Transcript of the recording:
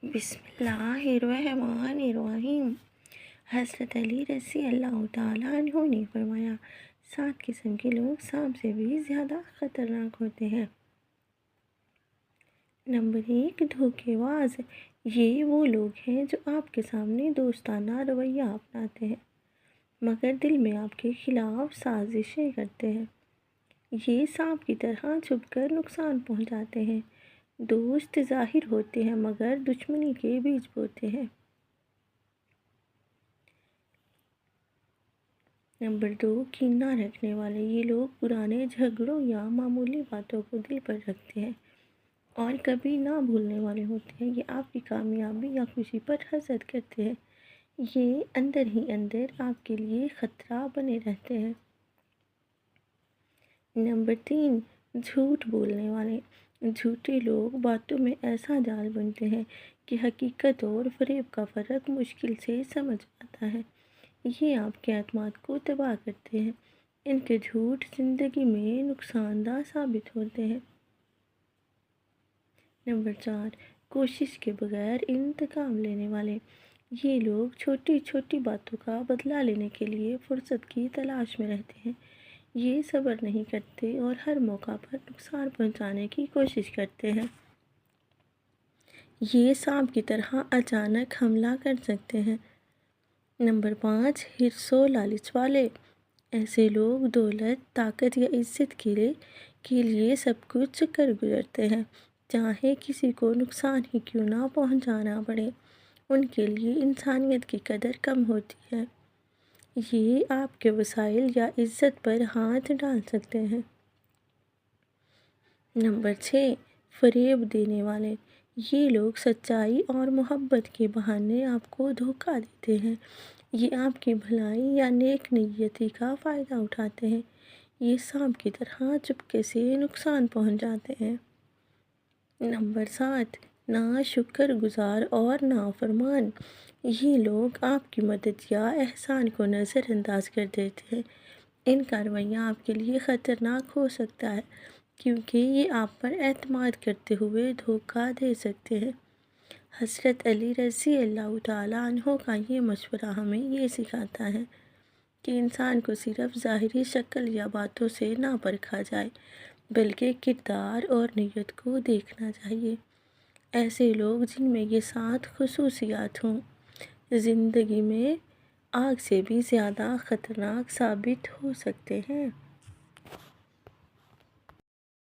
بسم اللہ الرحمن الرحیم۔ حضرت علی رضی اللہ تعالیٰ عنہ نے فرمایا، 7 قسم کے لوگ سانپ سے بھی زیادہ خطرناک ہوتے ہیں۔ نمبر 1، دھوکے باز۔ یہ وہ لوگ ہیں جو آپ کے سامنے دوستانہ رویہ اپناتے ہیں مگر دل میں آپ کے خلاف سازشیں کرتے ہیں۔ یہ سانپ کی طرح چھپ کر نقصان پہنچاتے ہیں، دوست ظاہر ہوتے ہیں مگر دشمنی کے بیج بوتے ہیں۔ نمبر 2، کینہ رکھنے والے۔ یہ لوگ پرانے جھگڑوں یا معمولی باتوں کو دل پر رکھتے ہیں اور کبھی نہ بھولنے والے ہوتے ہیں۔ یہ آپ کی کامیابی یا خوشی پر حسد کرتے ہیں، یہ اندر ہی اندر آپ کے لیے خطرہ بنے رہتے ہیں۔ نمبر 3، جھوٹ بولنے والے۔ جھوٹے لوگ باتوں میں ایسا جال بنتے ہیں کہ حقیقت اور فریب کا فرق مشکل سے سمجھ آتا ہے۔ یہ آپ کے اعتماد کو تباہ کرتے ہیں، ان کے جھوٹ زندگی میں نقصان دہ ثابت ہوتے ہیں۔ نمبر 4، کوشش کے بغیر انتقام لینے والے۔ یہ لوگ چھوٹی چھوٹی باتوں کا بدلہ لینے کے لیے فرصت کی تلاش میں رہتے ہیں، یہ صبر نہیں کرتے اور ہر موقع پر نقصان پہنچانے کی کوشش کرتے ہیں۔ یہ سانپ کی طرح اچانک حملہ کر سکتے ہیں۔ نمبر 5، حرص و لالچ والے۔ ایسے لوگ دولت، طاقت یا عزت کے لیے سب کچھ کر گزرتے ہیں، چاہے کسی کو نقصان ہی کیوں نہ پہنچانا پڑے۔ ان کے لیے انسانیت کی قدر کم ہوتی ہے، یہ آپ کے وسائل یا عزت پر ہاتھ ڈال سکتے ہیں۔ نمبر 6، فریب دینے والے۔ یہ لوگ سچائی اور محبت کے بہانے آپ کو دھوکہ دیتے ہیں، یہ آپ کی بھلائی یا نیک نیتی کا فائدہ اٹھاتے ہیں، یہ سانپ کی طرح چپکے سے نقصان پہنچاتے ہیں۔ نمبر 7، ناشکر گزار اور نافرمان۔ یہ لوگ آپ کی مدد یا احسان کو نظر انداز کر دیتے ہیں، ان کا رویہ آپ کے لیے خطرناک ہو سکتا ہے کیونکہ یہ آپ پر اعتماد کرتے ہوئے دھوکہ دے سکتے ہیں۔ حضرت علی رضی اللہ تعالیٰ عنہ کا یہ مشورہ ہمیں یہ سکھاتا ہے کہ انسان کو صرف ظاہری شکل یا باتوں سے نہ پرکھا جائے بلکہ کردار اور نیت کو دیکھنا چاہیے۔ ایسے لوگ جن میں یہ 7 خصوصیات ہوں، زندگی میں آگ سے بھی زیادہ خطرناک ثابت ہو سکتے ہیں۔